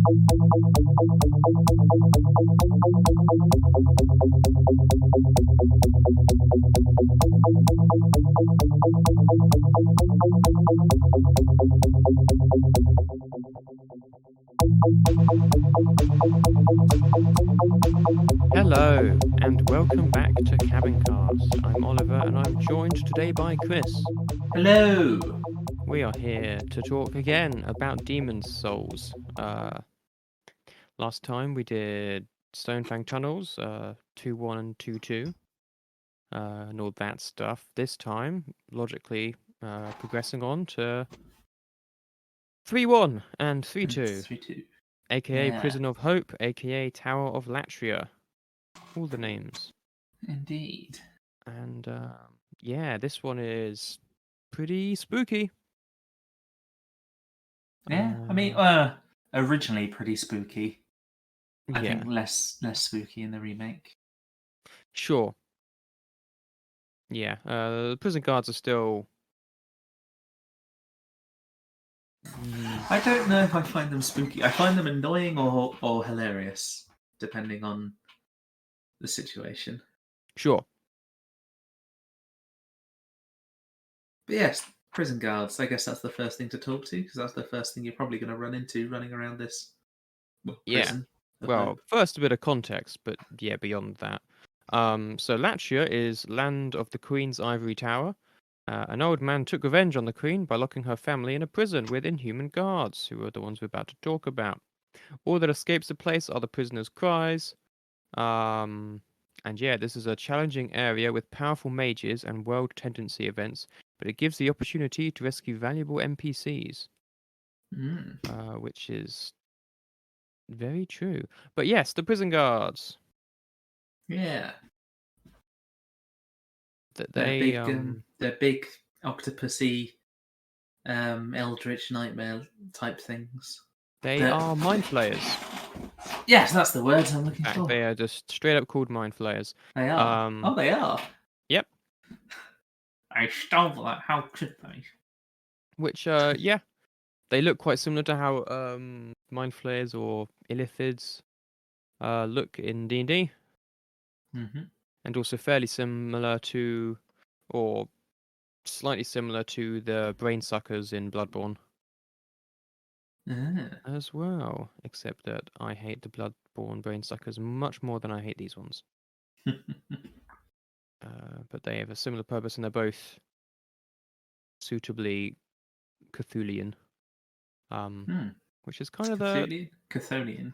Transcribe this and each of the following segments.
Hello, and welcome back to Cabincast. I'm Oliver, and I'm joined today by Chris. Hello. We are here to talk again about Demon's Souls. Last time we did Stonefang Tunnels, 2-1 and 2-2, and all that stuff. This time, logically, progressing on to 3-1 and 3-2, 3-2. aka Yeah. Prison of Hope, aka Tower of Latria. All the names. Indeed. And yeah, this one is pretty spooky. Yeah. I mean, originally pretty spooky. I Yeah, think less spooky in the remake. sure. Yeah, the prison guards are still. I don't know if I find them spooky. I find them annoying or hilarious, depending on the situation. Sure. But yes, prison guards. I guess that's the first thing to talk to, because that's the first thing you're probably going to run into running around this Yeah. prison. of Well, hope. first a bit of context, but yeah, beyond that. So Latria is land of the Queen's Ivory Tower. An old man took revenge on the Queen by locking her family in a prison with inhuman guards, who are the ones we're about to talk about. All that escapes the place are the prisoners' cries. And yeah, this is a challenging area with powerful mages and world tendency events, but it gives the opportunity to rescue valuable NPCs, which is very true. But yes, the prison guards. Yeah. They They're big octopusy, eldritch nightmare type things. they are mind flayers. Yes, that's the word I'm looking In fact, for. they are just straight up called mind flayers. They are. Oh, they are. Yep. I stole that. How could they? Which yeah, they look quite similar to how mind flayers or illithids look in D&D. Mm-hmm. And also fairly similar to, or slightly similar to the brain suckers in Bloodborne as well, except that I hate the Bloodborne brain suckers much more than I hate these ones. But they have a similar purpose, and they're both suitably Cthullian, which is kind of the Cthonian.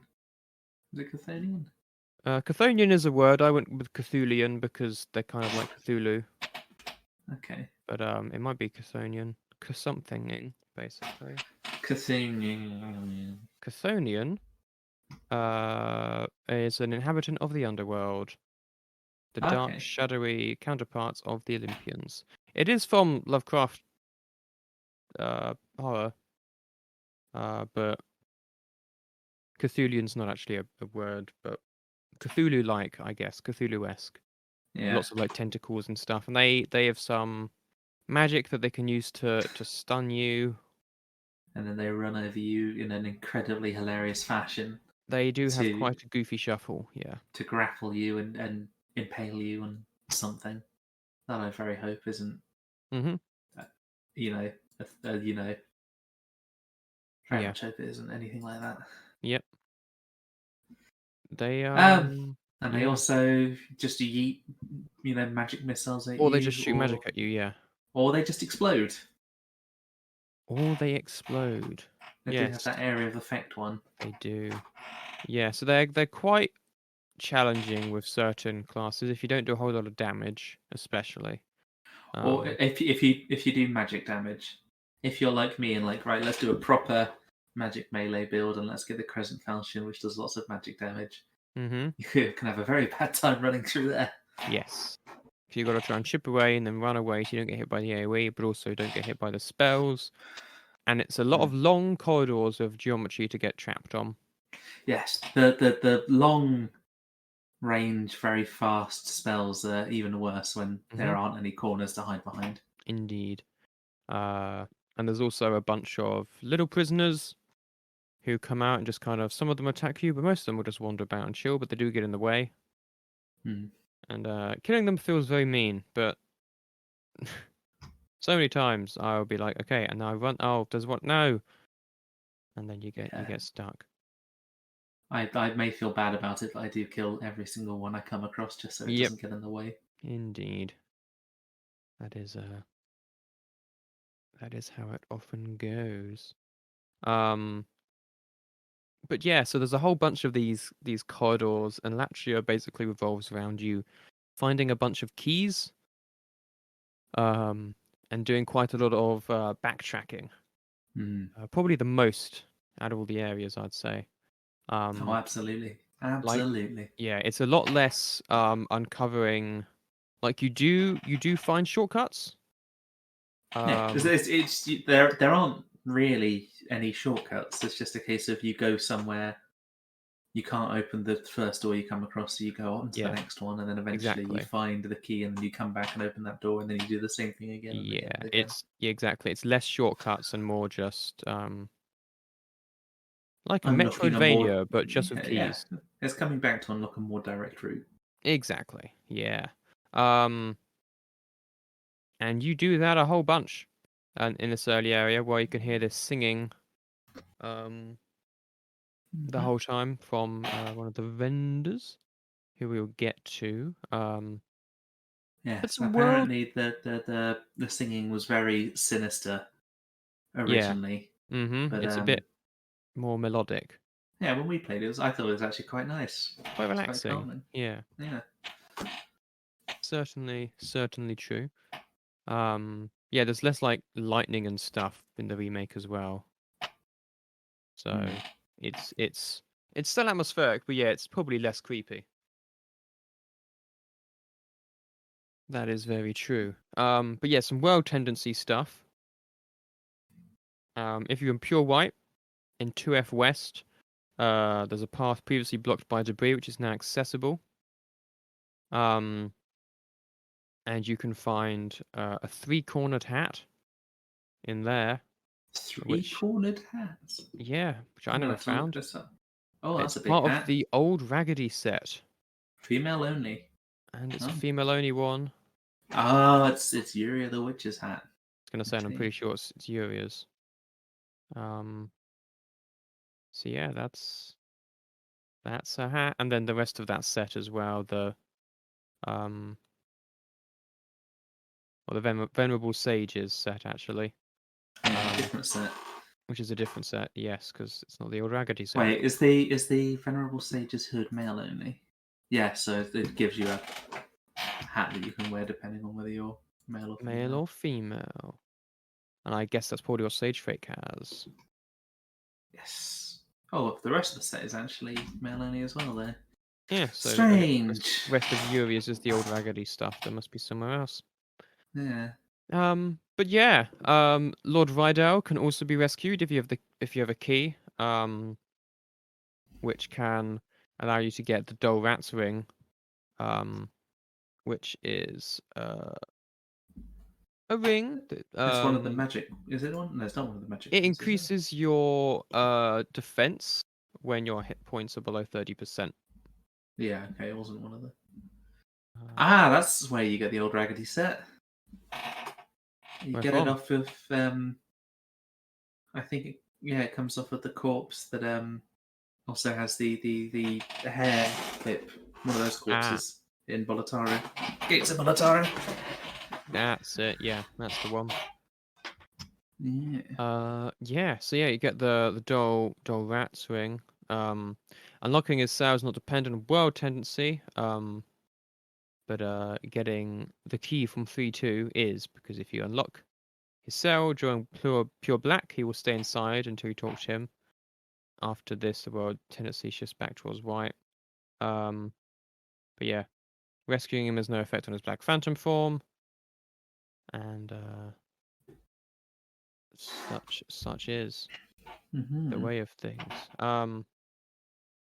Is it Cthonian? Chthonian is a word. I went with Cthullian because they're kind of like Cthulhu. Okay. But it might be Chthonian, something basically. Cthonian. Chthonian is an inhabitant of the underworld, the dark, shadowy counterparts of the Olympians. It is from Lovecraft horror, but Cthullian's not actually a word, but Cthulhu-like, I guess, Cthulhu-esque. Yeah. Lots of like tentacles and stuff, and they have some magic that they can use to stun you. And then they run over you in an incredibly hilarious fashion. They do have quite a goofy shuffle, yeah. To grapple you and impale you on something. That I very hope isn't. Mm-hmm. Very much hope it isn't anything like that. Yep. They and they also just yeet, magic missiles at you. Or they just shoot magic at you, yeah. Or they just explode. Or they explode. They do have that area of effect one. They do. Yeah, so they're quite challenging with certain classes if you don't do a whole lot of damage, especially. Or if you do magic damage. If you're like me and like, right, let's do a proper magic melee build and let's get the Crescent Falchion, which does lots of magic damage. Mm-hmm. You can have a very bad time running through there. Yes. If you've got to try and chip away and then run away so you don't get hit by the AoE, but also don't get hit by the spells. And it's a lot of long corridors of geometry to get trapped on. Yes, the long range, very fast spells are even worse when there aren't any corners to hide behind. Indeed. And there's also a bunch of little prisoners who come out and just kind of, some of them attack you, but most of them will just wander about and chill, but they do get in the way. Hmm. And killing them feels very mean, but so many times I'll be like, okay, and now I run. Oh, there's what? No, and then you Yeah. get stuck. I may feel bad about it, but I do kill every single one I come across just so it Yep, doesn't get in the way. indeed. That is how it often goes. Um, but yeah, so there's a whole bunch of these corridors, and Latria basically revolves around you finding a bunch of keys, um, and doing quite a lot of backtracking. Hmm. Probably the most out of all the areas, I'd say. Oh, Um, absolutely, like, absolutely. yeah, it's a lot less uncovering. Like you do find shortcuts. Yeah, because Um, there aren't really any shortcuts. It's just a case of you go somewhere, you can't open the first door you come across, so you go on to the yeah, next one, and then eventually you exactly. find the key, and then you come back and open that door, and then you do the same thing again and again Yeah, and again. exactly. It's less shortcuts and more just like a Unlocking a more, Metroidvania, but just with yeah, keys. it's coming back to unlock a more direct route. Exactly. Yeah. Um, and you do that a whole bunch, and in this early area where you can hear this singing, um, the Hmm. whole time from one of the vendors, who we'll get to. But Yes, some world, apparently the singing was very sinister yeah. originally, but It's a bit more melodic, yeah, when we played it, I thought it was actually quite nice. quite It's quite relaxing. calming. Yeah, Yeah. certainly true. Yeah, there's less like lightning and stuff in the remake as well. Hmm. So it's still atmospheric, but yeah, it's probably less creepy. That is very true. But yeah, some world tendency stuff. If you're in pure white in 2F West, there's a path previously blocked by debris which is now accessible. Um, and you can find a three-cornered hat in there, which Three-cornered hats. yeah, which I I'm gonna never have to look found. this up. Oh, It's that's a big part of hat. the old Raggedy set, Female only. and it's a Oh. female-only one. Ah, it's Yuria the Witch's hat. I was gonna I say, and I'm pretty see. sure it's Yuria's. Um, so yeah, that's a hat, and then the rest of that set as well. Um, or the Venerable Sages set actually, Yeah, um, different set. which is a different set. Yes, because it's not the old Raggedy set. Wait, is the Venerable Sage's hood male only? Yeah, so it gives you a hat that you can wear depending on whether you're male or Male female. or female? And I guess that's probably what Sage Fake has. Yes. Oh, the rest of the set is actually male only as well. There. Yeah, so I guess the Strange. rest of Yuri's is the old Raggedy stuff. There must be somewhere else. Yeah. But yeah, Lord Rydell can also be rescued if you have a key, which can allow you to get the Dull Rat's ring, um, which is a ring that It's one of the magic. Is it one? No, it's not one of the magic it rings, is it? increases your defense when your hit points are below 30%. Yeah. Okay, it wasn't one of the. Uh, Ah, that's where you get the old raggedy set. You where get it from? off of. I think. Yeah, it comes off of the corpse that also has the hair clip. One of those Ah, corpses in Boletaria. Gates of Boletaria. that's it. Yeah, that's the one. Yeah. Yeah. So yeah, you get the dull rat's ring. Unlocking his cell is not dependent on world tendency. But getting the key from 3-2 is, because if you unlock his cell during pure black, he will stay inside until you talk to him. After this, the world tendency shifts back towards white. Um, but yeah, rescuing him has no effect on his Black Phantom form, and such is the Mm-hmm. way of things. And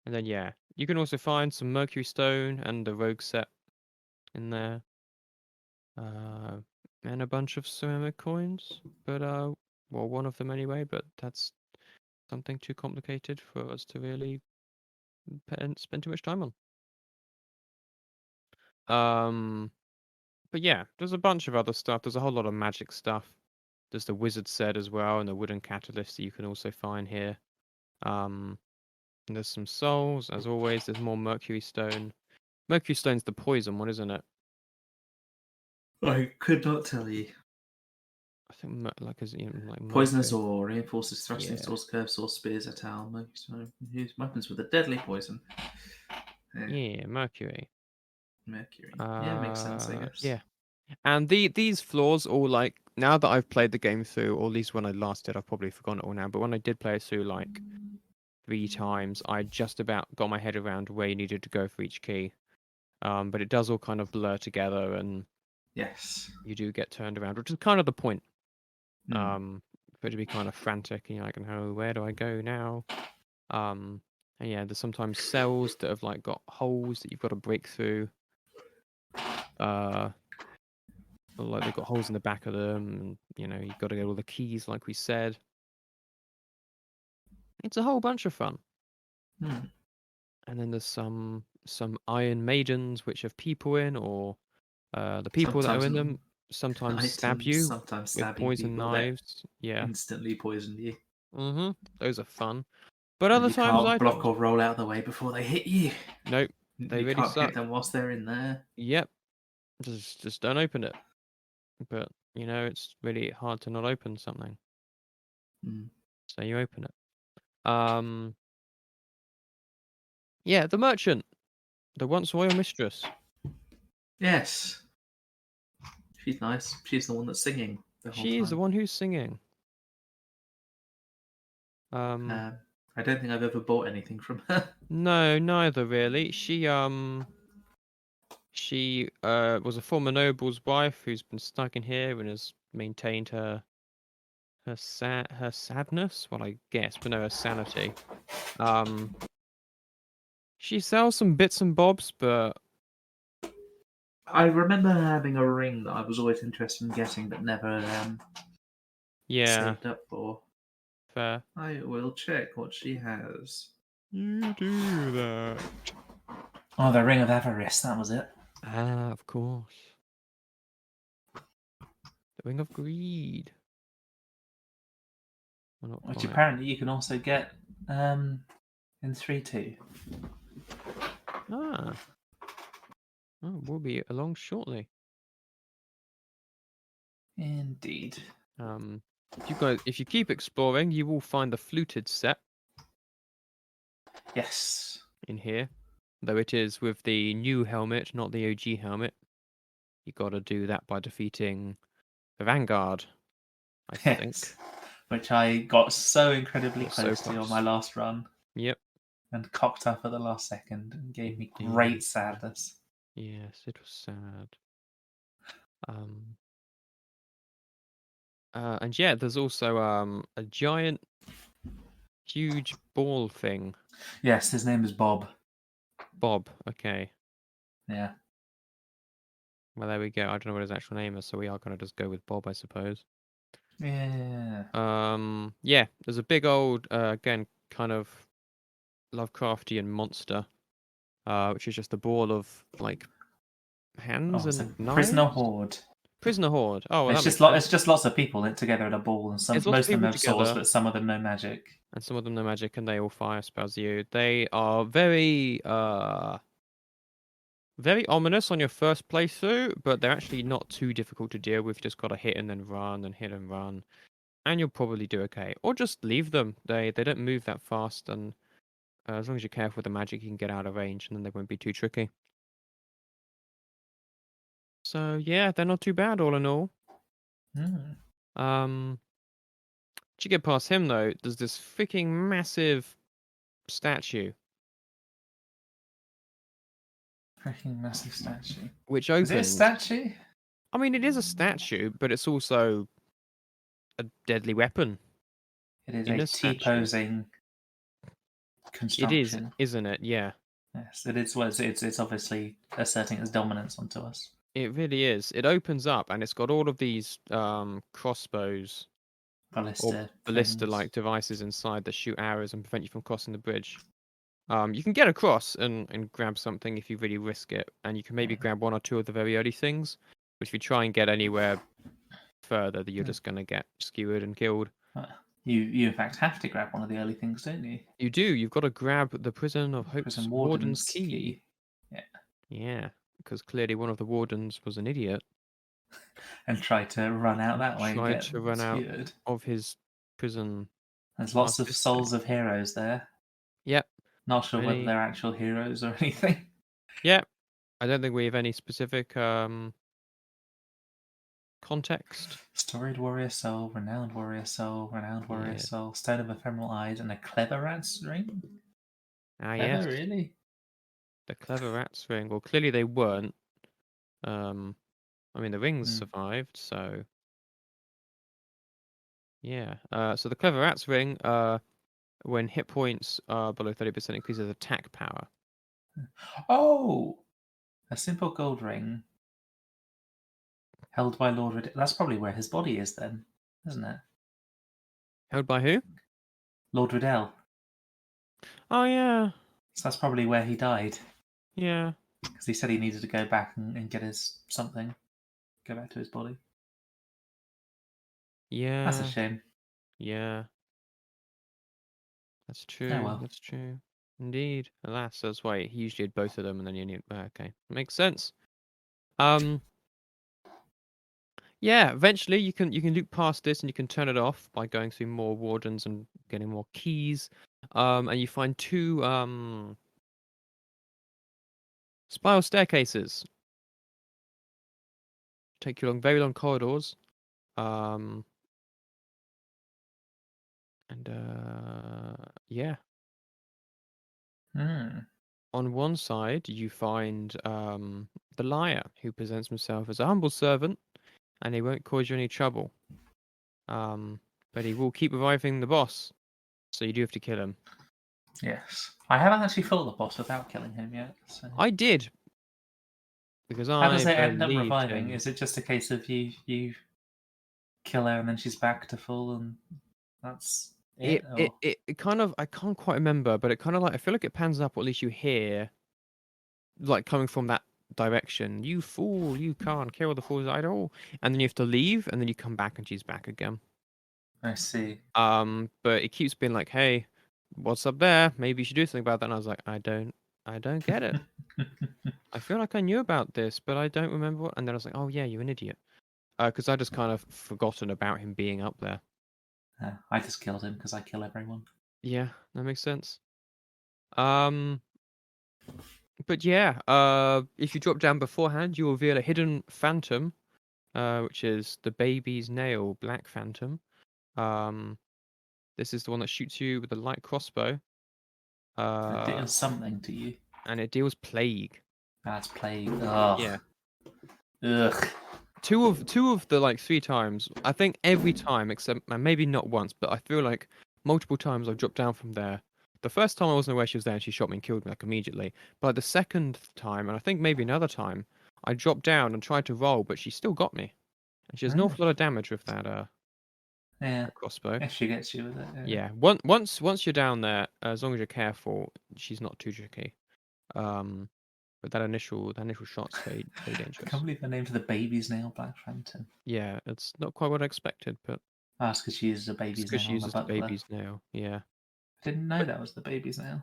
then yeah, you can also find some Mercury Stone and the Rogue set in there, uh, and a bunch of ceramic coins. But well, one of them anyway. But that's something too complicated for us to really spend too much time on. But yeah, there's a bunch of other stuff. There's a whole lot of magic stuff. There's the wizard set as well, and the wooden catalyst that you can also find here. And there's some souls, as always. There's more mercury stone. Mercury stone's the poison one, isn't it? I could not tell you. I think like Poisonous mercury. ore reinforces thrusting Yeah. swords, curved swords, spears, etc. Use weapons with a deadly poison. Yeah, mercury. Mercury. Yeah, makes sense, I guess. Yeah. And these floors all like now that I've played the game through, or at least when I last did, I've probably forgotten it all now. But when I did play it through like 3 times, I just about got my head around where you needed to go for each key. But it does all kind of blur together, and Yes. you do get turned around, which is kind of the point. Mm. For it to be kind of frantic, and you're like, "Oh, where do I go now?" And yeah, there's sometimes cells that have like got holes that you've got to break through. Or, like they've got holes in the back of them, and you've got to get all the keys, like we said. It's a whole bunch of fun. Mm. And then there's some iron maidens which have people in, or the people that are in them sometimes stab Items, you sometimes with stabbing poison people that knives. Yeah. instantly poison you. Those are fun. But And other you times can't I block or roll out of the way before they hit you. nope, they You really can't hit suck. them whilst they're in there. Yep, just don't open it. But it's really hard to not open something, Mm. so you open it. Yeah, the merchant, the once royal mistress. Yes. She's nice. She's the one that's singing the whole She is the time. one who's singing. I don't think I've ever bought anything from her. No, neither really. She was a former noble's wife who's been stuck in here and has maintained her sadness. Well, I guess, but no, her sanity. She sells some bits and bobs, but I remember having a ring that I was always interested in getting, but never yeah, saved up for. fair. I will check what she has. You do that. Oh, the Ring of Avarice, that was it. Ah, of course. The Ring of Greed. Well, not Which quite. apparently you can also get in 3.2. Ah. Oh, we'll be along shortly. Indeed. If you keep exploring, you will find the fluted set Yes. in here. Though it is with the new helmet, not the OG helmet. You gotta do that by defeating the Vanguard, I think. Yes. Which I got so incredibly Got so close to on close. my last run. Yep. And cocked up at the last second and gave me Indeed. great sadness. Yes, it was sad. And yeah, there's also a giant, huge ball thing. Yes, his name is Bob. Bob. Okay. Yeah. Well, there we go. I don't know what his actual name is, so we are gonna just go with Bob, I suppose. Yeah. Yeah, there's a big old, again, kind of Lovecraftian monster, which is just a ball of like hands It's a and knives. prisoner horde. Prisoner horde. Oh, well, It's that just makes sense. it's just lots of people together in a ball, and It's lots most of of them people have swords, together, but some of them know magic. and some of them know magic, and they all fire spells at you. They are very very ominous on your first playthrough, but they're actually not too difficult to deal with. You just gotta hit and then run and hit and run, and you'll probably do okay. Or just leave them. They don't move that fast, and as long as you're careful with the magic, you can get out of range, and then they won't be too tricky. So yeah, they're not too bad all in all. Once you get past him though, there's this freaking massive statue. Freaking massive statue. Which Is it a opens. statue? I mean, it is a statue, but it's also a deadly weapon. It is in a a statue. T-posing construction. It is, isn't it? Yeah. Yes, it is. Well, it's obviously asserting its dominance onto us. It really is. It opens up and it's got all of these crossbows ballista ballista-like devices inside that shoot arrows and prevent you from crossing the bridge. You can get across and grab something if you really risk it, and you can maybe grab one or two of the very early things. But if you try and get anywhere further, that you're just going to get skewered and killed. You in fact have to grab one of the early things, don't you? You do. You've got to grab the Prison of Hope's Prison Warden's key. Yeah. Yeah, because clearly one of the wardens was an idiot. And try to run out that way and Tried get to run out skewered. of his prison. There's lots of souls of heroes there. Yep. Not sure whether they're actual heroes or anything. Yep. I don't think we have any specific context. Storied warrior soul, renowned warrior soul, renowned warrior soul, stone of ephemeral eyes, and a clever rat's ring. Ah, Clever, yes. really? The clever rat's ring. Well, clearly they weren't. I mean, the rings survived, so yeah. So the clever rat's ring, when hit points are below 30%, increases attack power. Oh, a simple gold ring held by Lord Riddell. That's probably where his body is then, isn't it? Held by who? Lord Riddell. Oh, yeah. So that's probably where he died. Yeah. Because he said he needed to go back and get his something. Go back to his body. Yeah. That's a shame. Yeah. That's true. Oh, well. That's true. Indeed. Alas, that's why he usually had both of them, and then you need. Okay, makes sense. Yeah. Eventually, you can loop past this, and you can turn it off by going through more wardens and getting more keys. And you find two spiral staircases. Take you along very long corridors. And yeah. On one side, you find the liar, who presents himself as a humble servant, and he won't cause you any trouble. But he will keep reviving the boss, so you do have to kill him. Yes. I haven't actually fought the boss without killing him yet. So. I did. Because How does I it end up believed reviving? him. Is it just a case of you kill her and then she's back to full and that's it? It kind of, I can't quite remember, but it kind of like, I feel like it pans up, or at least you hear, like, coming from that direction. You fool, you can't kill the fool's idol. And then you have to leave, and then you come back and she's back again. I see. But it keeps being like, hey, what's up there? Maybe you should do something about that. And I was like, I don't get it. I feel like I knew about this, but I don't remember what. And then I was like, oh yeah, you're an idiot. Because I just kind of forgotten about him being up there. I just killed him because I kill everyone. Yeah, that makes sense. But yeah, if you drop down beforehand, you will reveal a hidden phantom, which is the baby's nail, Black Phantom. This is the one that shoots you with a light crossbow. It deals something to you. And it deals plague. That's plague. Ugh. Yeah. Ugh. Two of the like 3 times, I think every time, except maybe not once, but I feel like multiple times I've dropped down from there. The first time I wasn't aware she was there and she shot me and killed me like immediately. But the second time, and I think maybe another time, I dropped down and tried to roll, but she still got me. And she has an awful lot of damage with that crossbow. If she gets you with it. Yeah. Once you're down there, as long as you're careful, she's not too tricky. But that initial shot's very, very dangerous. I can't believe they named the baby's nail Black Phantom. Yeah, it's not quite what I expected, but that's because she uses a baby's nail. Because she uses the baby's nail, yeah. I didn't know that was the baby's nail.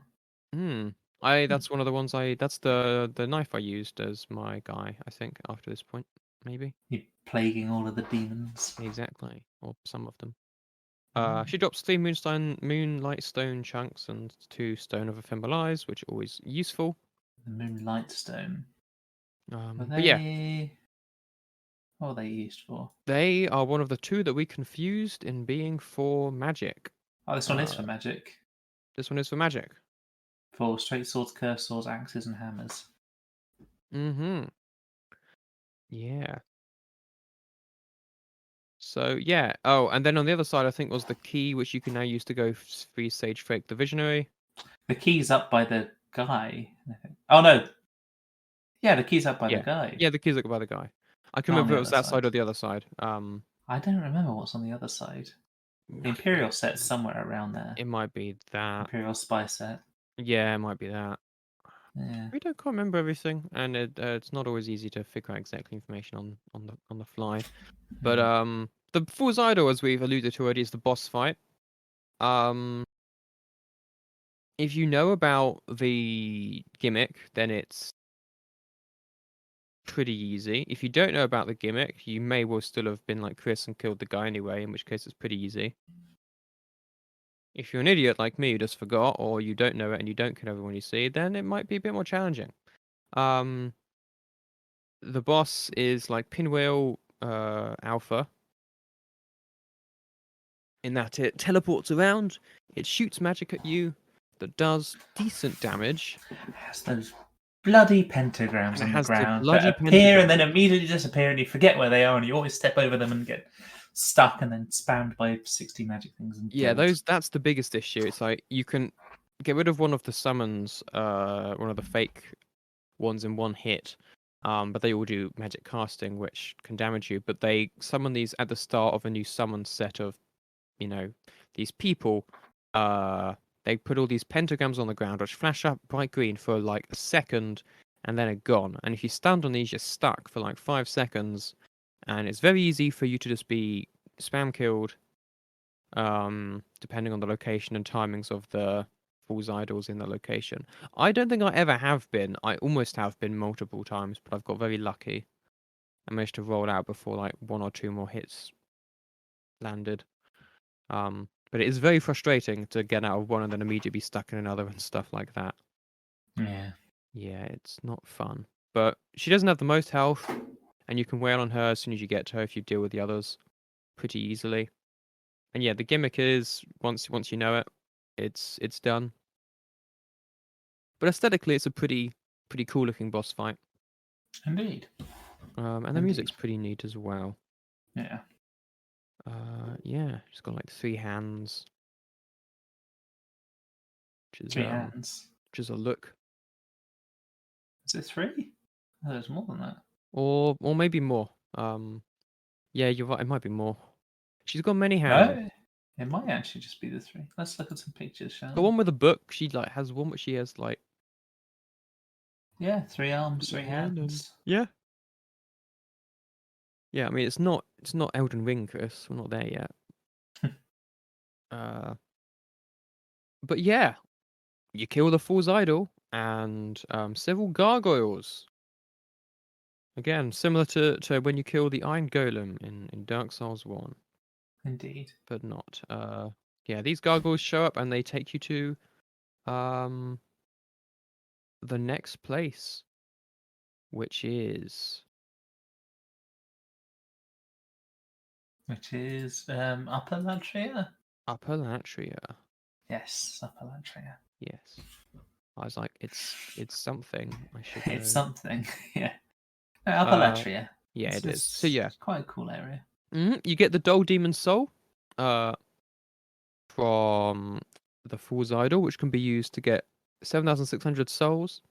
That's one of the ones that's the knife I used as my guy, I think, after this point, maybe. You're plaguing all of the demons. Exactly, or some of them. She drops 3 moonlight stone chunks and 2 stone of ephemeral eyes, which are always useful. The moonlight stone. But yeah. What are they used for? They are one of the 2 that we confused in being for magic. Oh, this one is for magic. This one is for magic. For straight swords, cursed swords, axes, and hammers. Yeah. So, yeah. Oh, and then on the other side, I think was the key, which you can now use to go free Sage Fake the Visionary. The key's up by the guy. Oh, no. Yeah, the key's up by the guy. Yeah, the key's up by the guy. I can remember if it was that side or the other side. I don't remember what's on the other side. The Imperial set's somewhere around there. It might be that. Imperial spy set. Yeah, it might be that. Yeah. I can't remember everything, and it's not always easy to figure out exact information on the fly. But the Fool's Idol, as we've alluded to already, is the boss fight. If you know about the gimmick, then it's pretty easy. If you don't know about the gimmick, you may well still have been like Chris and killed the guy anyway, in which case it's pretty easy. If you're an idiot like me who just forgot, or you don't know it and you don't kill everyone you see, then it might be a bit more challenging. The boss is like Pinwheel Alpha, in that it teleports around, it shoots magic at you that does decent damage. It has those bloody pentagrams And it on the has the ground bloody that appear and pentagram. then immediately disappear, and you forget where they are, and you always step over them and get stuck and then spammed by 60 magic things. And Yeah, killed. that's the biggest issue. It's like you can get rid of one of the summons, one of the fake ones in one hit. But they all do magic casting, which can damage you. But they summon these at the start of a new summon set of, these people. They put all these pentagrams on the ground, which flash up bright green for like a second, and then are gone. And if you stand on these, you're stuck for like 5 seconds, and it's very easy for you to just be spam killed. Depending on the location and timings of the Fool's Idols in the location. I don't think I ever have been. I almost have been multiple times, but I've got very lucky. I managed to roll out before like 1 or 2 more hits landed. But it is very frustrating to get out of one and then immediately be stuck in another and stuff like that. Yeah. Yeah, it's not fun. But she doesn't have the most health, and you can wail on her as soon as you get to her if you deal with the others pretty easily. And yeah, the gimmick is once you know it, it's done. But aesthetically, it's a pretty cool looking boss fight. Indeed. And the music's pretty neat as well. Yeah. Yeah, she's got like 3 hands. Which is, 3 hands. Which is a look. Is it 3? Oh, there's more than that. Or maybe more. Yeah, you're right. It might be more. She's got many hands. No, it might actually just be the 3. Let's look at some pictures, shall The we? one with the book, she like has one, but she has like 3 arms, 3 hands. Yeah. Yeah, I mean it's not Elden Ring, Chris. We're not there yet. But yeah, you kill the Fool's Idol and several gargoyles. Again, similar to when you kill the Iron Golem in Dark Souls 1. Indeed. But not. Yeah, these gargoyles show up and they take you to the next place, which is Upper Latria. Upper Latria. Yes, Upper Latria. Yes. I was like, it's something. I should. It's something. Yeah. No, Upper Latria. Yeah, it is. So yeah, it's quite a cool area. You get the Dull Demon Soul, from the Fool's Idol, which can be used to get 7,600 souls,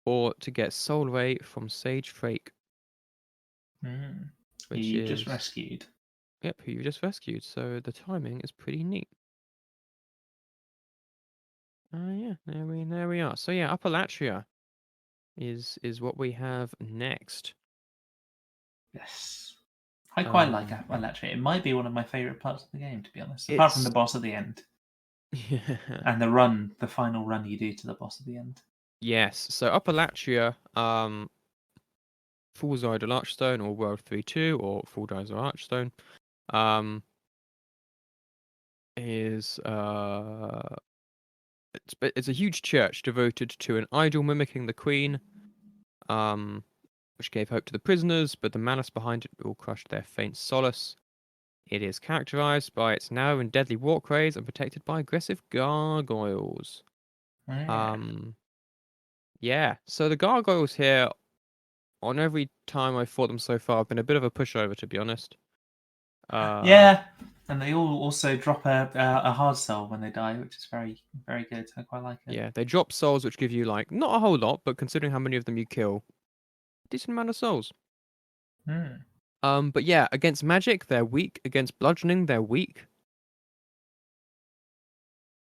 or to get Soul Ray from Sage Frake. Which you just rescued. Yep, who you just rescued. So the timing is pretty neat. Yeah, there we are. So yeah, Upper Latria is what we have next. Yes. I quite like Upper Latria. It might be one of my favourite parts of the game, to be honest. Apart from the boss at the end. Yeah. And the final run you do to the boss at the end. Yes. So Upper Latria, Fool's Idol Archstone, or World 3-2, or Fool's Idol Archstone, is it's a huge church devoted to an idol mimicking the queen, which gave hope to the prisoners, but the malice behind it all crushed their faint solace. It is characterized by its narrow and deadly walkways and protected by aggressive gargoyles. Yeah, so the gargoyles here, on every time I've fought them so far, have been a bit of a pushover, to be honest. Yeah, and they all also drop a hard soul when they die, which is very, very good. I quite like it. Yeah, they drop souls, which give you, like, not a whole lot, but considering how many of them you kill, a decent amount of souls. But yeah, against magic, they're weak. Against bludgeoning, they're weak.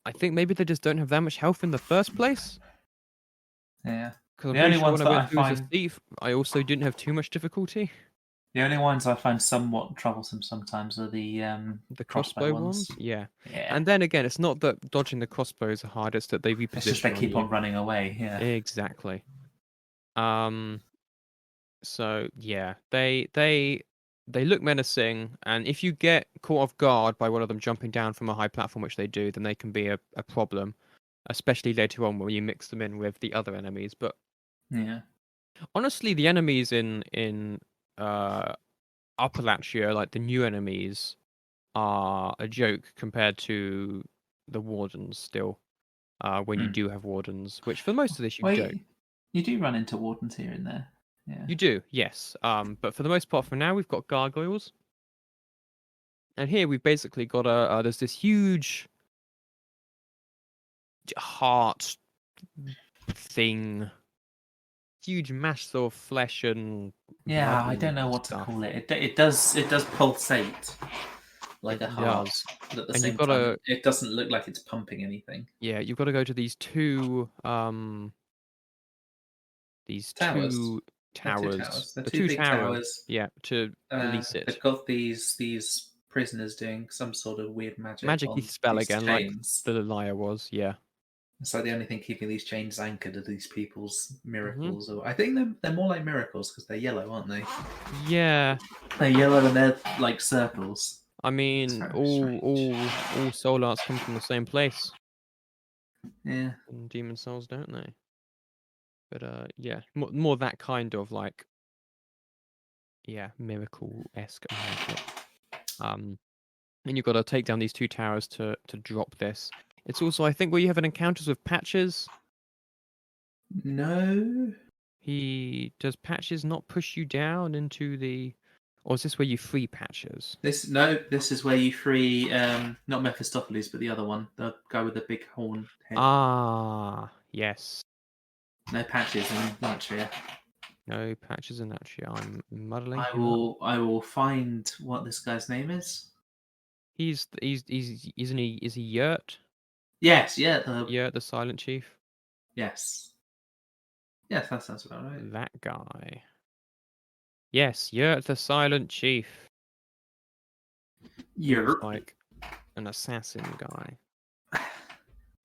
I think maybe they just don't have that much health in the first place. Yeah. Because I'm The pretty only sure ones when I that I went through as a find thief, I also didn't have too much difficulty. the only ones I find somewhat troublesome sometimes are the The crossbow crossbow ones. ones, yeah. Yeah. And then again, it's not that dodging the crossbows are hard; it's that they It's just they reposition on keep you. on running away. Yeah. Exactly. So yeah, they look menacing, and if you get caught off guard by one of them jumping down from a high platform, which they do, then they can be a problem, especially later on when you mix them in with the other enemies. But Yeah. honestly, the enemies in Upper Latria, like the new enemies, are a joke compared to the wardens still. When you Hmm. do have wardens, which for most of this you Well, don't. you do run into wardens here and there. Yeah. You do, yes. But for the most part, for now, we've got gargoyles. And here we've basically got there's this huge heart thing, huge mass of flesh and blood Yeah, I don't and know what to stuff. call it. It does pulsate like a It heart, does. but at the And you've same got time, to, it doesn't look like it's pumping anything. yeah, you've got to go to these two Towers. They're two towers, towers. They're the two two big towers, towers. yeah, to release it. They've got these prisoners doing some sort of weird magic Magic-y on spell these again, like chains. the liar was, yeah. It's like the only thing keeping these chains anchored are these people's Hmm. miracles. Or I think they're more like miracles because they're yellow, aren't they? Yeah, They're yellow and they're like circles. I It's mean, very all strange. all soul arts come from the same place, Yeah. and demon souls, don't they? But yeah, more that kind of like, yeah, miracle-esque magic. And you've got to take down these two towers to drop this. It's also, I think, where you have an encounters with Patches. No. Does Patches not push you down into the, or is this where you free Patches? This is where you free not Mephistopheles, but the other one, the guy with the big horn head. Ah, yes. No Patches in Latria. No Patches in that shit. I'm muddling I him up. will find what this guy's name is. He's isn't he? Is he Yurt? Yes, yeah, Yurt, the Silent Chief. yes. Yes, that sounds about right. That guy. Yes, Yurt, the Silent Chief. Who's Yerp. like an assassin guy,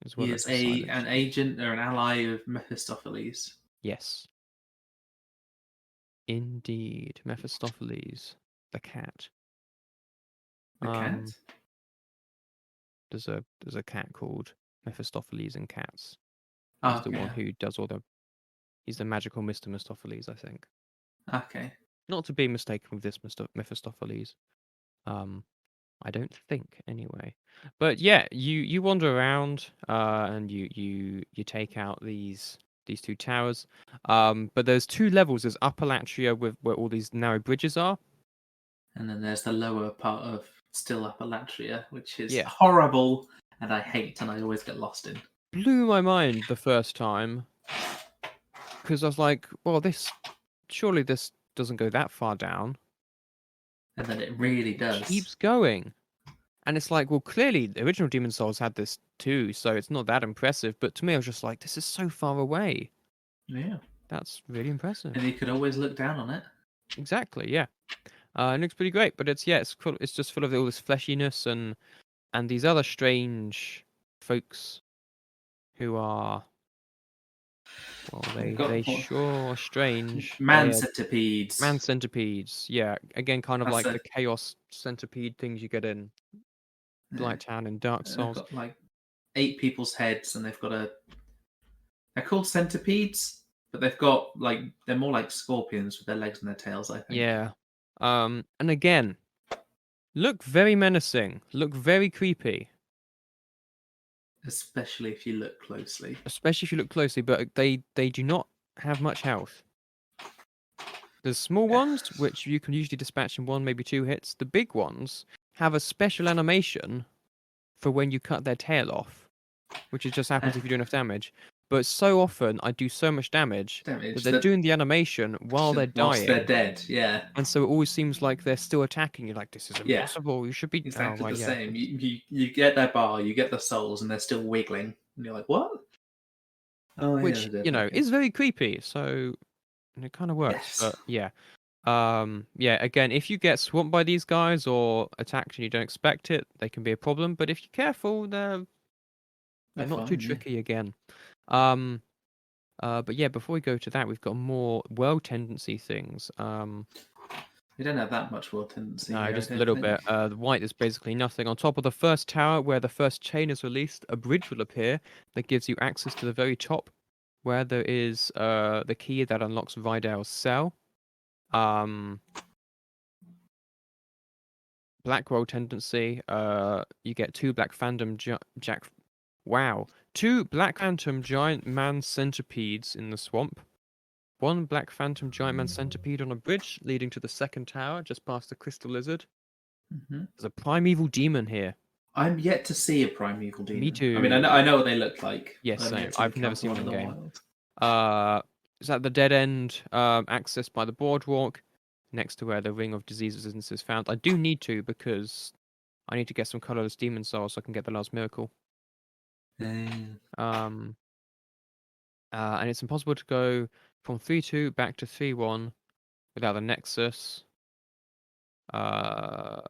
as He well as is the Silent an Chief. agent or an ally of Mephistopheles. Yes. Indeed. Mephistopheles, the cat. The cat? There's a cat called Mephistopheles and Cats. Oh, He's the one okay. who does all the. He's the magical Mr. Mephistopheles, I think. Okay. Not to be mistaken with this Mephistopheles. I don't think anyway. But yeah, you wander around, and you take out these two towers. But there's two levels. There's Upper Latria with where all these narrow bridges are. And then there's the lower part of still Upper Latria, which is Yeah. horrible and I hate and I always get lost in. Blew my mind the first time because I was like, well, surely this doesn't go that far down. And then it really does. Keeps going. And it's like, well, clearly the original Demon Souls had this too, so it's not that impressive. But to me, I was just like, this is so far away. Yeah. That's really impressive. And you could always look down on it. Exactly, yeah. It looks pretty great, but it's just full of all this fleshiness and these other strange folks who are, well, they sure are strange. Man They're centipedes. man centipedes, yeah. Again, kind of That's like the- the chaos centipede things you get in Yeah. Blighttown and Dark They've Souls. got like 8 people's heads and they've got they're called centipedes, but they've got like they're more like scorpions with their legs and their tails, I think. Yeah. And again, look very menacing, look very creepy. Especially if you look closely. Especially if you look closely, but they do not have much health. There's small ones, which you can usually dispatch in 1, maybe 2 hits. The big ones have a special animation for when you cut their tail off, which just happens if you do enough damage. but so often I do so much damage that Damage they're that doing the animation while they're whilst they're dying. dead. Yeah. And so it always seems like they're still attacking you. Like, this is Yeah. impossible. You should be. Oh, Exactly right, the yeah. same. You get their bar, you get the souls, and they're still wiggling, and you're like, what? Oh yeah, Which, they're dead. Okay. is very creepy. So it kind of works. Yes. But yeah. Yeah, again, if you get swamped by these guys or attacked and you don't expect it, they can be a problem. But if you're careful, they're They're not too fine. Yeah. tricky again. Um, but yeah, before we go to that, we've got more world tendency things. We don't have that much world tendency No, here, I just a don't little think. bit. The white is basically nothing. On top of the first tower, where the first chain is released, a bridge will appear that gives you access to the very top, where there is the key that unlocks Vidal's cell. Um, Black world tendency. You get two Black Phantom Jack. Wow, two Black Phantom Giant Man Centipedes in the swamp. One Black Phantom Giant Man Centipede on a bridge leading to the second tower, just past the Crystal Lizard. Hmm. There's a primeval demon here. I'm yet to see a primeval demon. Me I mean, too. I know what they look like. Yes, But I've same. yet to I've never encounter seen one one in in the game. wild. Is at the dead end, accessed by the boardwalk, next to where the Ring of Disease Resistance is found. I do need to because I need to get some colorless demon souls so I can get the last miracle. Um, and it's impossible to go from 3-2 back to 3-1 without the Nexus. Uh,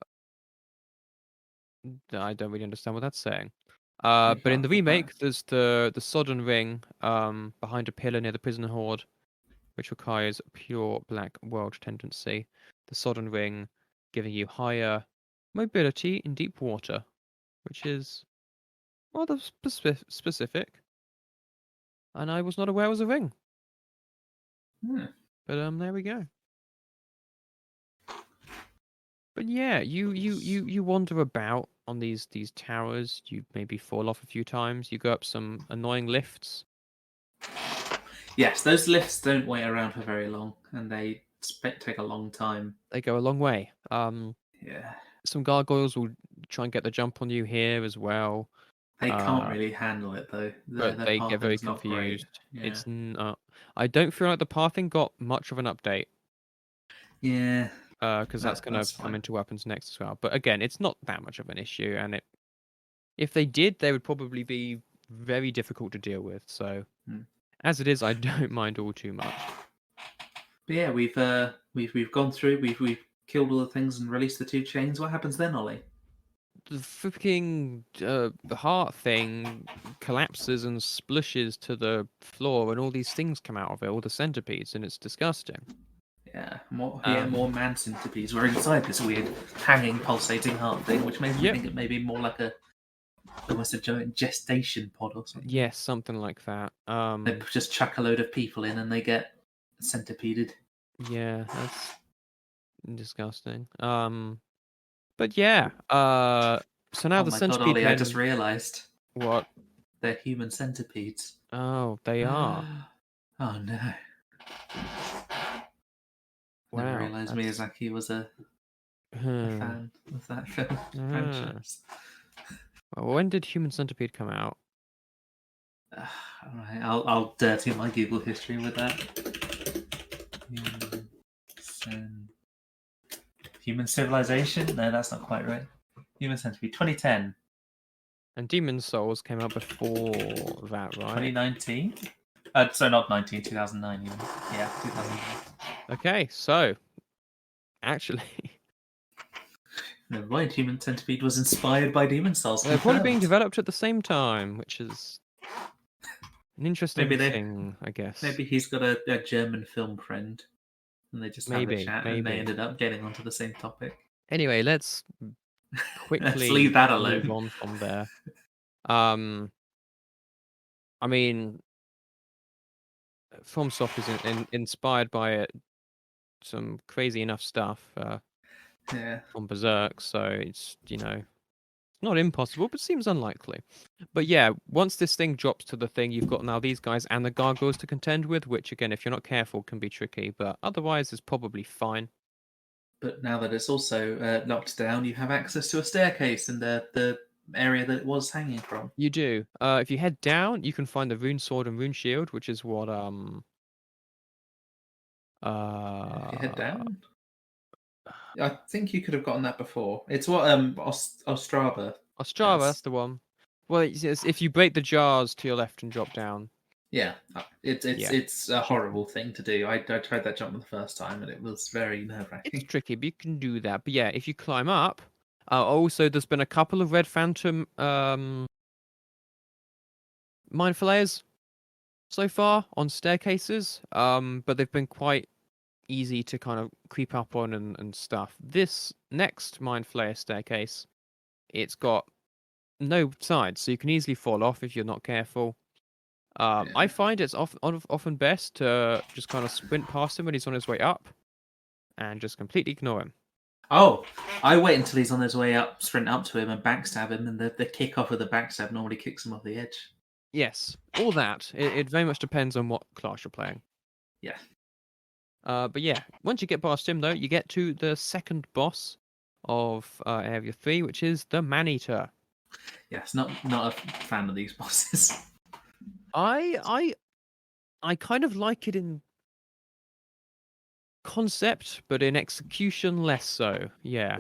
I don't really understand what that's saying. But in the remake, there's the Sodden Ring behind a pillar near the Prisoner Horde, which requires pure black world tendency. The Sodden Ring giving you higher mobility in deep water, which is rather specific. And I was not aware it was a ring. Hmm. But there we go. But yeah, you wander about on these towers. You maybe fall off a few times. You go up some annoying lifts. Yes, those lifts don't wait around for very long, and they take a long time. They go a long way. Yeah. Some gargoyles will try and get the jump on you here as well. They can't Uh, really handle it though. but Their they get very pathing's not great. confused. Yeah. It's not. I don't feel like the pathing got much of an update. Yeah. Because that's going to That's come fine. into weapons next as well. But again, it's not that much of an issue, and if they did, they would probably be very difficult to deal with. So, as it is, I don't mind all too much. But yeah, we've gone through. We've killed all the things and released the two chains. What happens then, Ollie? The freaking the heart thing collapses and splushes to the floor, and all these things come out of it, all the centipedes, and it's disgusting. Yeah, more man centipedes were inside this weird hanging, pulsating heart thing, which makes me think it may be more like almost a giant gestation pod or something. Yes, something like that. They just chuck a load of people in and they get centipeded. Yeah, that's disgusting. But yeah. So now Oh the my god, centipede Ollie! men. I just realised What? they're human centipedes. Oh, they are. Oh no! Wow. Never realised Miyazaki was a fan of that film franchise. Well, when did Human Centipede come out? Alright, I'll dirty my Google history with that. Human Civilization? No, that's not quite right. Human Centipede, 2010. And Demon Souls came out before that, right? 2019? So not 2009. Yeah, 2009. Okay, so actually, Never mind, Human Centipede was inspired by Demon Souls. they're probably being confirmed. developed at the same time, which is an interesting Maybe thing, I guess. Maybe he's got a German film friend, and they just have a chat, and they ended up getting onto the same topic. Anyway, let's quickly Let's leave that alone. move on from there. I mean, FromSoft is inspired by some crazy enough stuff from Berserk, so it's not impossible, but seems unlikely. But yeah, once this thing drops to the thing, you've got now these guys and the gargoyles to contend with, which again, if you're not careful, can be tricky, but otherwise is probably fine. But now that it's also knocked down, you have access to a staircase, and the area that it was hanging from. You do. If you head down, you can find the rune sword and rune shield, which is what If you head uh down, I think you could have gotten that before. It's what Ostrava Ostrava, has. that's the one. Well, it's if you break the jars to your left and drop down. Yeah, Yeah, it's a which you horrible thing to do. I tried that jump the first time and it was very nerve it's wracking. tricky, but you can do that. But yeah, if you climb up, also there's been a couple of red phantom mine flayers so far on staircases. But they've been quite easy to kind of creep up on and stuff. This next mine flayer staircase, it's got no sides, so you can easily fall off if you're not careful. I Yeah. find it's often best to just kind of sprint past him when he's on his way up, and just completely ignore him. Oh, I wait until he's on his way up, sprint up to him and backstab him, and the kick off of the backstab normally kicks him off the edge. Yes, all that. It very much depends on what class you're playing. Yeah. But yeah, once you get past him, though, you get to the second boss of Area 3, which is the Man-Eater. Yes, not a fan of these bosses. I kind of like it in concept, but in execution less so. Yeah.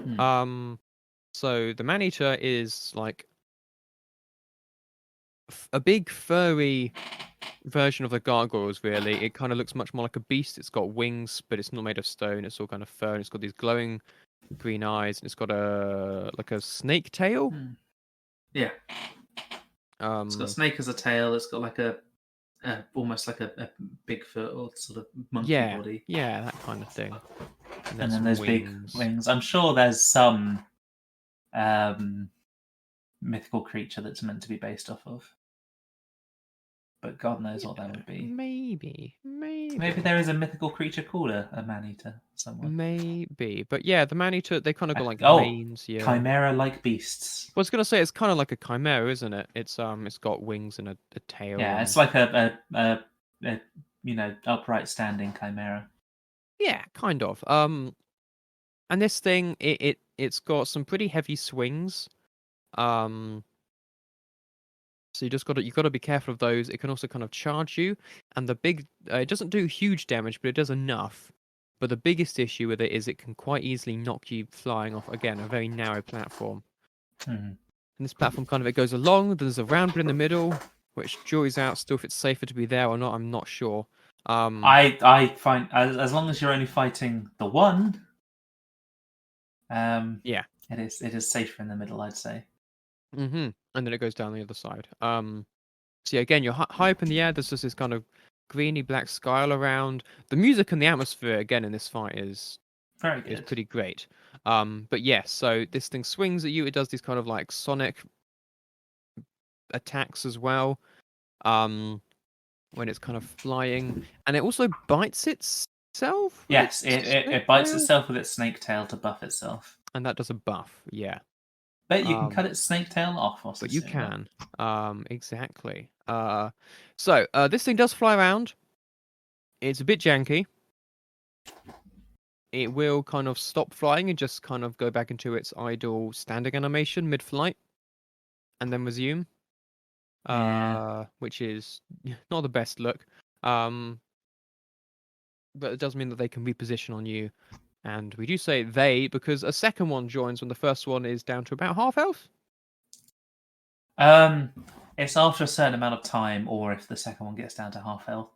So the Man-Eater is like a big furry version of the gargoyles, really. It kind of looks much more like a beast. It's got wings, but it's not made of stone. It's all kind of fur, and it's got these glowing green eyes, and it's got a snake tail. Yeah. It's got a snake as a tail. It's got like a almost like a Bigfoot or sort of monkey body. Yeah, that kind of thing. And then there's big wings. I'm sure there's some mythical creature that's meant to be based off of. But God knows what that would be. Maybe. Maybe there is a mythical creature called a man-eater somewhere. Maybe. But yeah, the Man-Eater, they kind of got like veins. Yeah. Chimera-like beasts. I was gonna say it's kind of like a chimera, isn't it? It's got wings and a tail. Yeah, and... it's like a upright standing chimera. Yeah, kind of. And this thing, it's got some pretty heavy swings. So you got to be careful of those. It can also kind of charge you, and it doesn't do huge damage, but it does enough. But the biggest issue with it is it can quite easily knock you flying off again a very narrow platform. And this platform it goes along. There's a round bit in the middle, which jury's out still if it's safer to be there or not. I'm not sure. I find as long as you're only fighting the one, yeah, it is safer in the middle, I'd say. And then it goes down the other side. So yeah, again, you're high up in the air. There's just this kind of greeny black sky all around. The music and the atmosphere again in this fight is very good. Is pretty great. But yes, so this thing swings at you. It does these kind of like sonic attacks as well. When it's kind of flying, and it also bites itself. Yes, it bites itself with its snake tail to buff itself, and that does a buff. Yeah. But you can cut its snake tail off. But you can. Exactly. So this thing does fly around. It's a bit janky. It will kind of stop flying and just kind of go back into its idle standing animation mid-flight, and then resume. Which is not the best look. But it does mean that they can reposition on you. And we do say they because a second one joins when the first one is down to about half health. It's after a certain amount of time, or if the second one gets down to half health,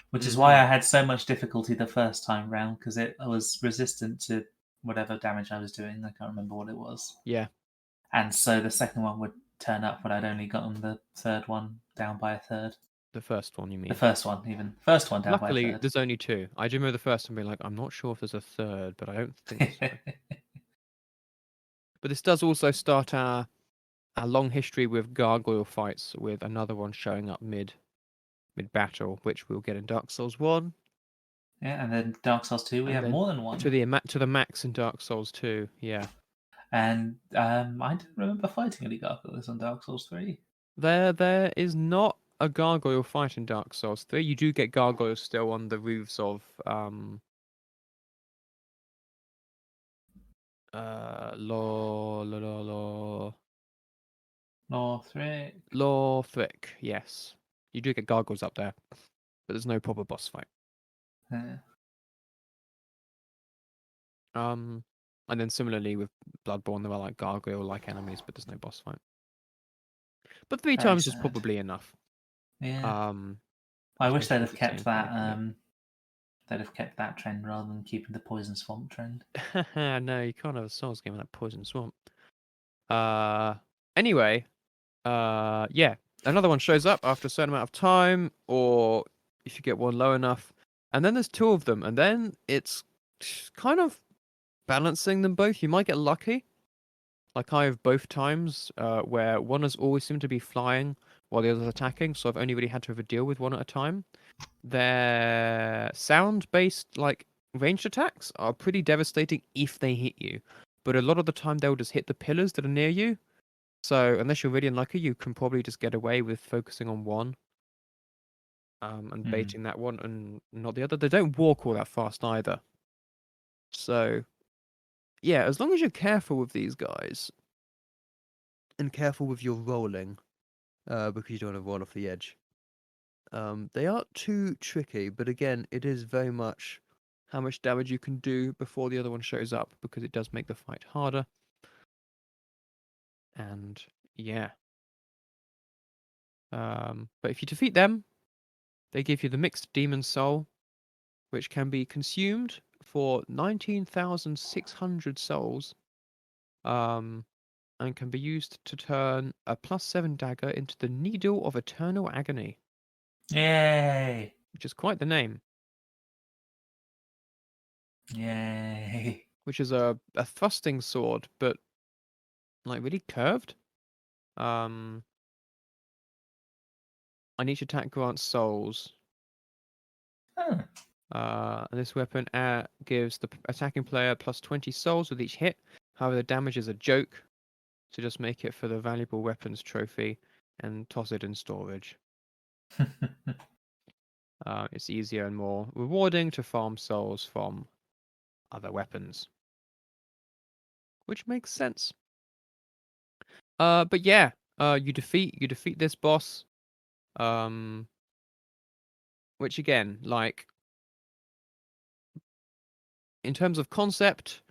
which is why I had so much difficulty the first time round, because I was resistant to whatever damage I was doing. I can't remember what it was. Yeah. And so the second one would turn up when I'd only gotten the third one down by a third. The first one, you mean? The first one, even. First one down by a third. Luckily, there's only two. I do remember the first one being like, I'm not sure if there's a third, but I don't think so. But this does also start our long history with gargoyle fights, with another one showing up mid-battle, which we'll get in Dark Souls 1. Yeah, and then Dark Souls 2, we have more than one. To the max in Dark Souls 2, yeah. And I didn't remember fighting any gargoyles on Dark Souls 3. There is not a gargoyle fight in Dark Souls 3. You do get gargoyles still on the roofs of Lothric, yes. You do get gargoyles up there, but there's no proper boss fight. And then similarly with Bloodborne, there are like gargoyle-like enemies, but there's no boss fight. But 3 Very times is sad. probably enough. Yeah. I wish they'd especially have if it's kept in that. Cabincast. They'd have kept that trend rather than keeping the Poison Swamp trend. No, you can't have a Souls game in that Poison Swamp. Anyway, yeah, another one shows up after a certain amount of time, or if you get one low enough, and then there's 2 of them, and then it's kind of balancing them both. You might get lucky, like I have both times, where one has always seemed to be flying while the other's attacking, so I've only really had to have a deal with one at a time. Their sound-based, like, ranged attacks are pretty devastating if they hit you, but a lot of the time they'll just hit the pillars that are near you. So unless you're really unlucky, you can probably just get away with focusing on one, and baiting that one and not the other. They don't walk all that fast either. So yeah, as long as you're careful with these guys and careful with your rolling, because you don't want to roll off the edge. They aren't too tricky, but again, it is very much how much damage you can do before the other one shows up, because it does make the fight harder. And yeah. But if you defeat them, they give you the mixed demon soul, which can be consumed for 19,600 souls, and can be used to turn a +7 dagger into the Needle of Eternal Agony. Yay! Which is quite the name. Yay! Which is a thrusting sword, but like really curved. And each attack grants souls. Huh. And this weapon gives the attacking player +20 souls with each hit. However, the damage is a joke, so just make it for the valuable weapons trophy and toss it in storage. It's easier and more rewarding to farm souls from other weapons, which makes sense. But yeah, you defeat this boss, which again, like, in terms of concept,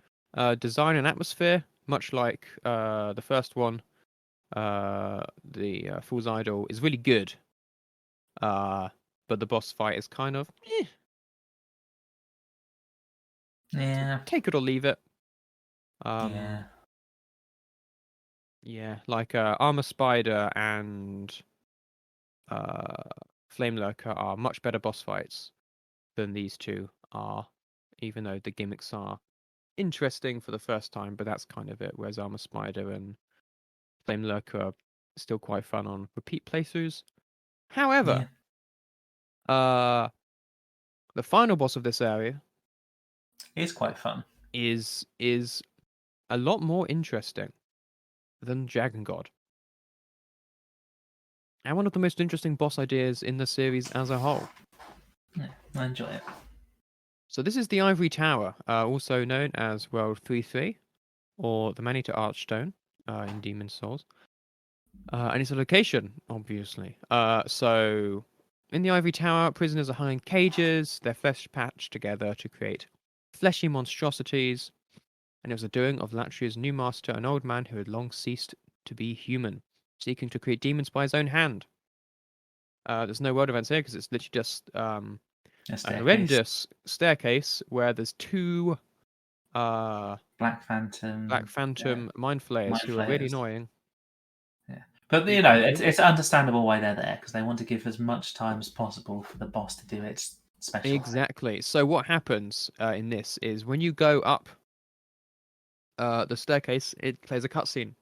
design and atmosphere, much like the first one, the Fool's Idol is really good. But the boss fight is kind of Yeah. take it or leave it. Yeah. Yeah, like Armor Spider and Flame Lurker are much better boss fights than these 2 are, even though the gimmicks are interesting for the first time, but that's kind of it. Whereas Armor Spider and Flame Lurker are still quite fun on repeat playthroughs. However, the final boss of this area It's quite fun. is a lot more interesting than Dragon God. And one of the most interesting boss ideas in the series as a whole. Yeah, I enjoy it. So this is the Ivory Tower, also known as World 3-3, or the Maneater Archstone in Demon Souls. And it's a location, obviously. So in the Ivory Tower, prisoners are hung in cages, their flesh patched together to create fleshy monstrosities. And it was the doing of Latria's new master, an old man who had long ceased to be human, seeking to create demons by his own hand. There's no world events here because it's literally just a horrendous staircase where there's 2 Black Phantom mind flayers who are really annoying. Yeah, but you know, it's understandable why they're there, because they want to give as much time as possible for the boss to do its special. Exactly. So what happens in this is when you go up the staircase, it plays a cutscene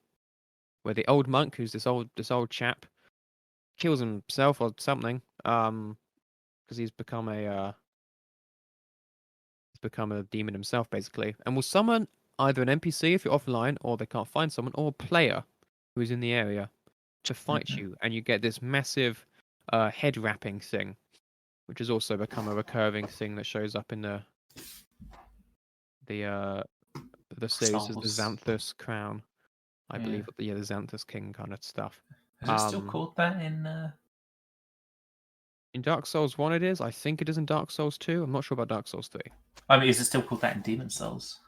where the old monk, who's this old chap, kills himself or something, because he's become a demon himself, basically, and will summon either an NPC if you're offline, or they can't find someone, or a player who is in the area to fight you, and you get this massive head wrapping thing, which has also become a recurring thing that shows up in the series as the Xanthus crown. I believe, the Xanthus King kind of stuff. Is it still called that in Dark Souls 1 it is. I think it is in Dark Souls 2. I'm not sure about Dark Souls 3. I mean, is it still called that in Demon Souls?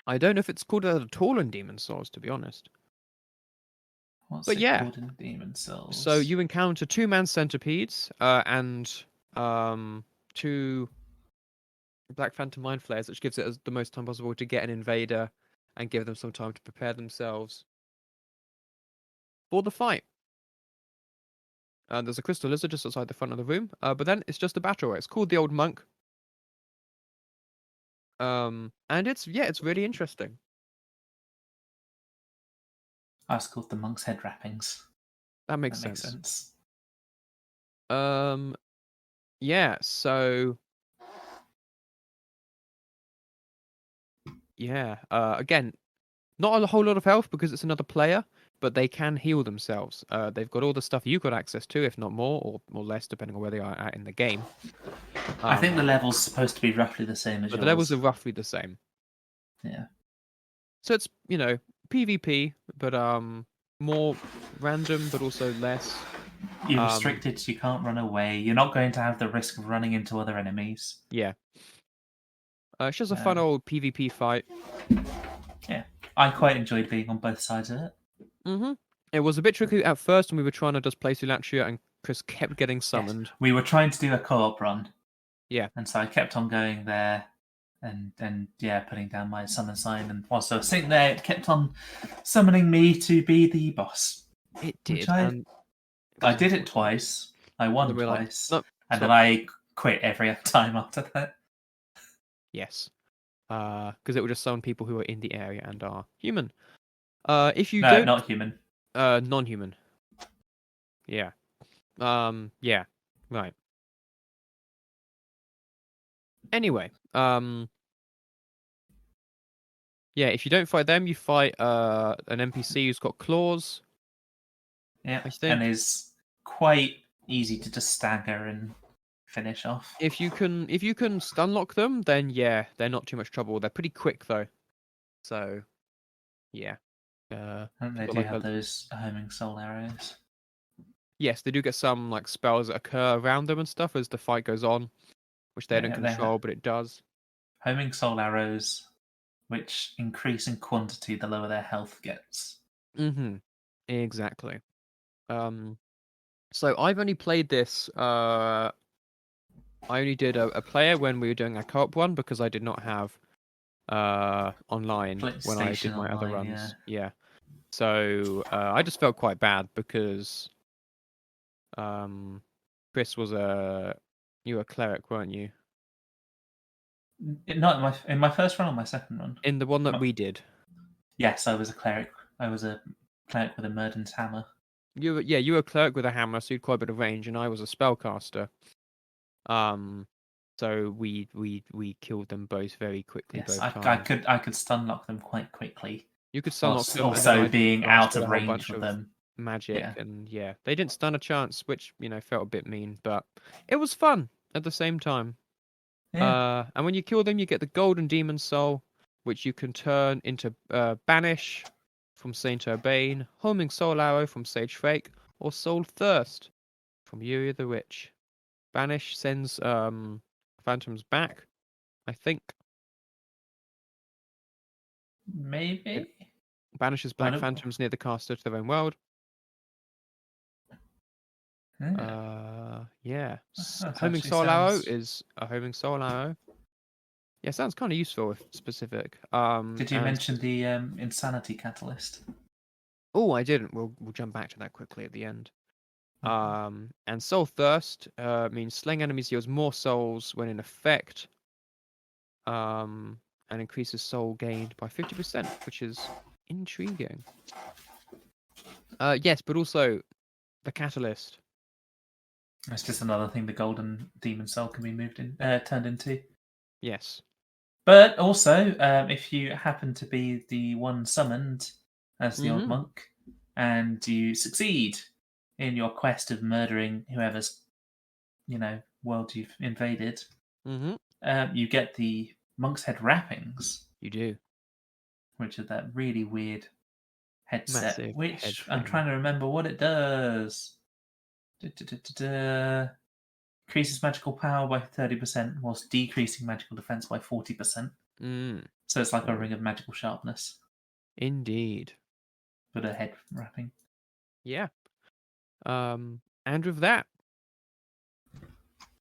I don't know if it's called that at all in Demon Souls, to be honest. What's But it yeah. called in Demon Souls? So you encounter 2-man centipedes and 2 Black Phantom Mind Flayers, which gives it the most time possible to get an invader and give them some time to prepare themselves for the fight. There's a crystal lizard just outside the front of the room, but then it's just a battle. It's called the Old Monk. And it's really interesting. It's called the Monk's Head Wrappings. That makes sense. Yeah, so yeah, again, not a whole lot of health because it's another player, but they can heal themselves. They've got all the stuff you got access to, if not more or less, depending on where they are at in the game. I think the level's supposed to be roughly the same as yours. But the levels are roughly the same. Yeah. So it's, PvP, but more random, but also less. You're restricted, so you can't run away. You're not going to have the risk of running into other enemies. Yeah. It's just a fun old PvP fight. Yeah. I quite enjoyed being on both sides of it. Mm-hmm. It was a bit tricky at first when we were trying to just play through Latria and Chris kept getting summoned. Yes. We were trying to do a co-op run. Yeah. And so I kept on going there and putting down my summon sign. And whilst I was sitting there, it kept on summoning me to be the boss. It did. I did it twice. I won twice. Like, and then I quit every other time after that. Yes. Because it will just summon people who are in the area and are human. If you don't... not human. Non-human. Yeah. Yeah. Right. Anyway, yeah, if you don't fight them, you fight an NPC who's got claws. Yeah, I think. And is quite easy to just stagger and finish off. If you can stun lock them, then yeah, they're not too much trouble. They're pretty quick though. So, yeah. And they do have those homing soul arrows. Yes, they do get some like spells that occur around them and stuff as the fight goes on, which they don't control, but it does. Homing soul arrows, which increase in quantity the lower their health gets. Mm-hmm. Exactly. So I've only played this. I only did a player when we were doing a co-op one because I did not have online when I did my other runs. Yeah. So I just felt quite bad because Chris was you were a cleric, weren't you? Not in my first run or my second run. In the one that we did. Yes, I was a cleric. I was a cleric with a Murden's hammer. You were a cleric with a hammer, so you had quite a bit of range, and I was a spellcaster. So we killed them both very quickly. Yes, both times. I could stun lock them quite quickly. You could stun lock them. Also being out of range with them. Magic and they didn't stand a chance, which felt a bit mean, but it was fun at the same time. Yeah. And when you kill them, you get the golden demon soul, which you can turn into Banish from Saint Urbane, homing soul arrow from Sage Fake, or soul thirst from Yuri the Witch. Banish sends phantoms back, I think. Maybe. It banishes black phantoms near the caster to their own world. Yeah. Homing soul arrow is a homing soul arrow. Yeah, sounds kind of useful if specific. Did you mention the insanity catalyst? Oh, I didn't. We'll jump back to that quickly at the end. And soul thirst means slaying enemies deals more souls when in effect. And increases soul gained by 50%, which is intriguing. Yes, but also the catalyst. That's just another thing the golden demon soul can be turned into. Yes. But also, if you happen to be the one summoned as the old monk, and you succeed in your quest of murdering whoever's, world you've invaded, you get the monk's head wrappings. You do. Which are that really weird headset, Massive which I'm headphone. trying to remember what it does. Increases magical power by 30%, whilst decreasing magical defense by 40%. So it's like a ring of magical sharpness, Indeed. but a head wrapping. Yeah. And with that,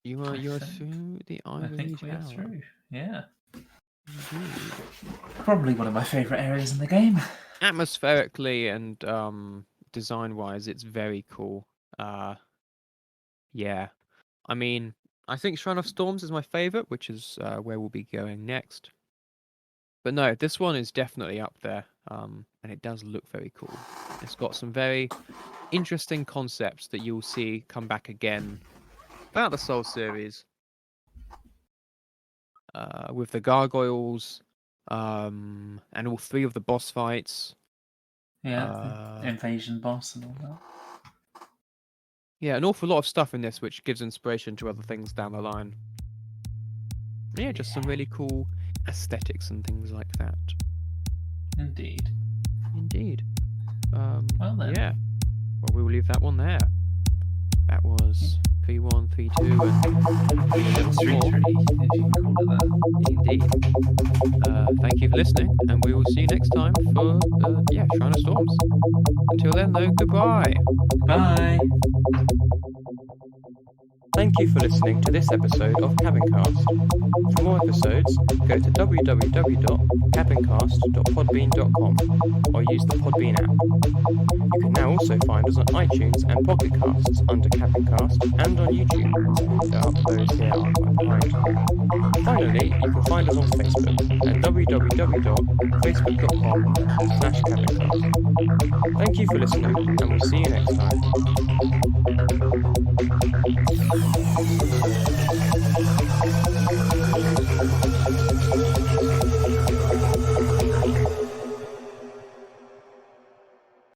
you are through the I Ivory think we're Tower. through. Yeah. Indeed. Probably one of my favourite areas in the game. Atmospherically and design-wise, it's very cool. Yeah. I mean, I think Shrine of Storms is my favorite, which is where we'll be going next. But no, this one is definitely up there, and it does look very cool. It's got some very interesting concepts that you'll see come back again throughout the Soul series. With the gargoyles, and all 3 of the boss fights. Yeah, the invasion boss and all that. Yeah, an awful lot of stuff in this which gives inspiration to other things down the line. Yeah, just some really cool aesthetics and things like that. Indeed. Well then. Yeah. Well, we will leave that one there. That was 3-1, 3-2, and 3-3, if you can call it that. Indeed. Thank you for listening, and we will see you next time for Shrine of Storms. Until then, though, goodbye. Bye. Thank you for listening to this episode of Cabincast. For more episodes, go to www.cabincast.podbean.com or use the Podbean app. You can now also find us on iTunes and Pocket Casts under Cabincast and on YouTube. Their uploads here are quite behind. Finally, you can find us on Facebook at www.facebook.com/Cabincast. Thank you for listening, and we'll see you next time.